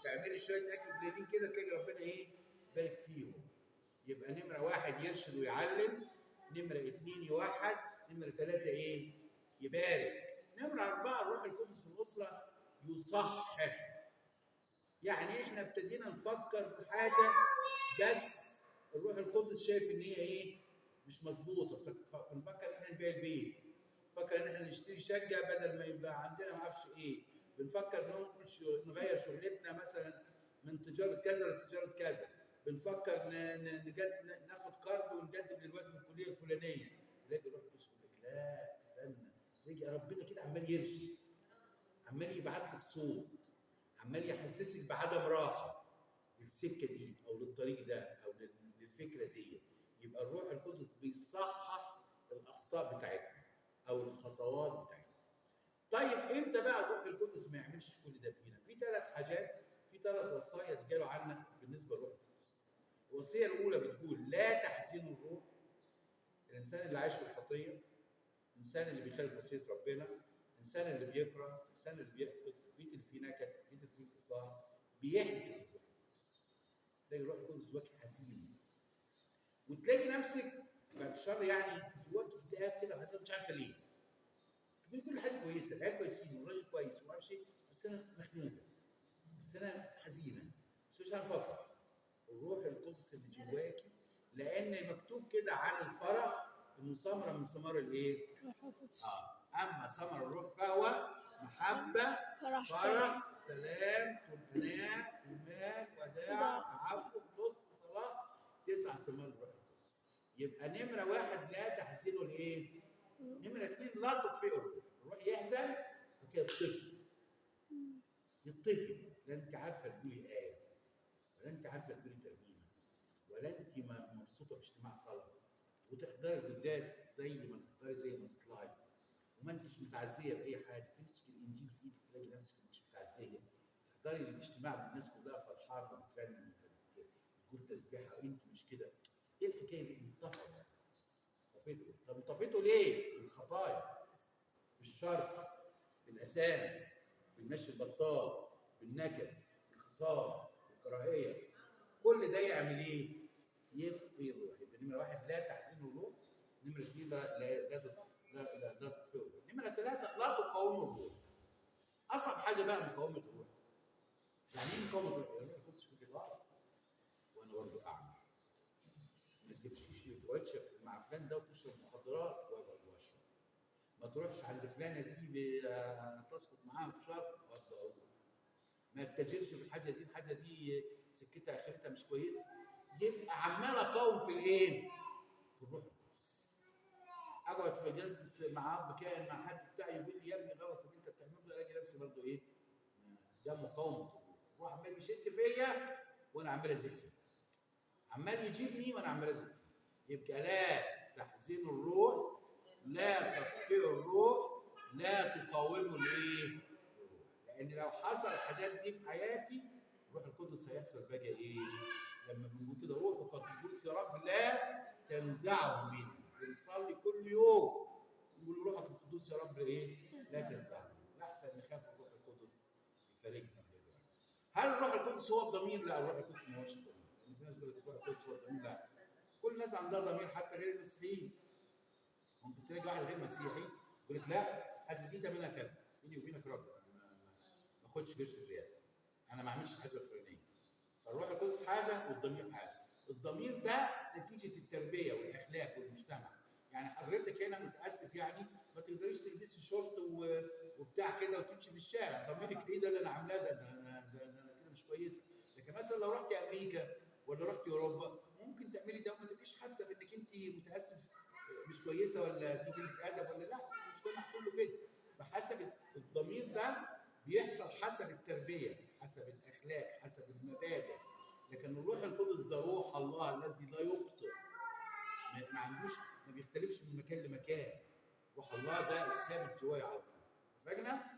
تعملي شويه اكل قليلين كده تلاقي ربنا ايه بارك فيهم. يبقى نمره واحد يرشد ويعلم، نمره اثنين يوحد، نمره ثلاثه ايه؟ يبارك. نمره اربعه الروح القدس في الاسره يصحح. يعني احنا ابتدينا نفكر في حاجه بس الروح القدس شايف ان هي ايه؟ مش مظبوطه، بنفكر ان احنا نبيع البيت، بنفكر ان احنا نشتري شقه بدل ما يبقى عندنا ما اعرفش ايه، بنفكر نغير شغلتنا مثلا من تجاره كذا لتجاره كذا، بنفكر ناخد قرض ونقدم للواد في الكليه الفلانيه، تلاقي الروح القدس يقول لك لا استنى، يجي ربنا كده عمال يرشد، عمال يبعت لك صوت، عمال يحسسك بعدم راحه للسكه دي او للطريق ده او للفكره دي. يبقى الروح القدس بيصحح الاخطاء بتاعتنا او الخطوات بتاعتنا. طيب امتى بقى الروح القدس ما يعملش كل ده فينا؟ في ثلاث حاجات، في ثلاث وصايا اتقالوا عنا بالنسبه للروح القدس. الوصيه الاولى بتقول لا تحزنوا الروح. الانسان اللي عايش في الخطيه، الانسان اللي بيخالف وصيه ربنا، الانسان اللي بيكره، الانسان اللي بيحقد، بيت اللي فيه نكد، بيت اللي فيه انتصار، بيحزن الروح القدس. تلاقي الروح القدس جواك حزين، وتلاقي نفسك بعد الشر يعني جواك اكتئاب كده وحزين مش عارفه ليه. تقول كل حاجه كويسه، العيال كويسين والراجل كويس وما اعرفش ايه، بس انا مخنوقه، بس انا حزينه، بس مش عارف افرح. الروح القدس اللي جواكي، لان مكتوب كده عن الفرح انه ثمره من ثمار الايه؟ اما ثمر الروح فهو محبه، فرح، سلام، طمأنينة، إيمان، وداع، تعفف، لطف، صلاح، 9 ثمار الروح القدس. يبقى نمره واحد لا تحزنوا الايه؟ نمره اثنين لا تطفئوا الروح. الروح يحزن وكده يطفي، لا انت عارفه تقولي ايه، ولا انت عارفه تقولي ترنيمه، ولا انت مبسوطه في اجتماع صلاه، وتحضري القداس زي ما تحضري زي ما تطلعي، وما انتش متعزيه باي حاجه، تمسك الانجيل في ايدك تلاقي نفسك مش متعزيه، تحضري الاجتماع بالناس كلها فرحانه وبترنم تقول تسبيحه وانت مش كده. ايه الحكايه دي؟ انطفئ. طفيته. طب انطفيته ليه؟ بالخطايا، بالشر، بالاثام، بالمشي البطال، بالنكد، بالخساره، بالكراهيه. كل ده يعمل ايه؟ يطفي الروح. يبقى نمره واحد لا تحزنوا الروح، نمره اثنين لا تطفئوا الروح، نمره ثلاثه لا تقاوموا الروح. اصعب حاجه بقى مقاومه الروح. يعني ايه مقاومه الروح؟ يعني الروح القدس في الجدار وانا برضه اعمى. ما تمشيش تقعدش مع فلان ده وتشرب مخدرات واشرب، ما تروحش عند فلانه دي تسقط معاها في شر برضه اروح، ما تتاجرش في الحاجه دي، الحاجه دي سكتها اخرتها مش كويسه. يبقى عمال اقاوم في الايه؟ في الروح القدس. اقعد في جلسه مع اب كائن مع حد بتاعي يقول لي يا ابني غلط اللي انت بتعمله ده، الاقي نفسي برضه ايه؟ ده مقاومه الروح. الروح عمال يشد فيا وانا عمال ازيد فيه، عمال يجيبني وانا عمال ازيد فيه. يبقى لا تحزنوا الروح، لا تطفئوا الروح، لا تقاوموا الايه؟ لان لو حصل الحاجات دي في حياتي الروح القدس هيحصل بقى ايه؟ لما بنقول كده روح القدس يا رب لا تنزعه مني، بنصلي كل يوم نقول روح القدس يا رب ايه؟ لا تنزعه. احسن نخاف الروح القدس يفارقنا دلوقتي. هل الروح القدس هو الضمير؟ لا، الروح القدس ما هوش الضمير. في ناس بتقول الروح القدس هو الضمير، لا. كل الناس عندها ضمير حتى غير المسيحيين. ممكن تلاقي واحد غير مسيحي يقول لك لا الحاجه دي تعملها كذا، بيني وبينك رب ما اخدش قرش زياده، انا ما اعملش حاجه الفلانيه. فالروح القدس حاجه والضمير حاجه. الضمير ده نتيجه التربيه والاخلاق والمجتمع. يعني حضرتك هنا متاسف يعني ما تقدريش تلبسي شورت وبتاع كده وتمشي في الشارع، ضميرك ايه ده اللي انا عاملاه ده انا كده مش كويسه. لكن مثلا لو رحت امريكا ولا رحت اوروبا ممكن تعملي ده وما تبقيش حاسه بانك انت متاسف مش كويسه ولا دي قله ادب ولا لا، المجتمع كله كده. فحسب الضمير ده بيحصل حسب التربيه، حسب الاخلاق، حسب المبادئ. لكن الروح القدس ده روح الله الذي لا يبطئ، ما عندوش، ما بيختلفش من مكان لمكان. روح الله ده الثابت جوايا على طول. فاجنا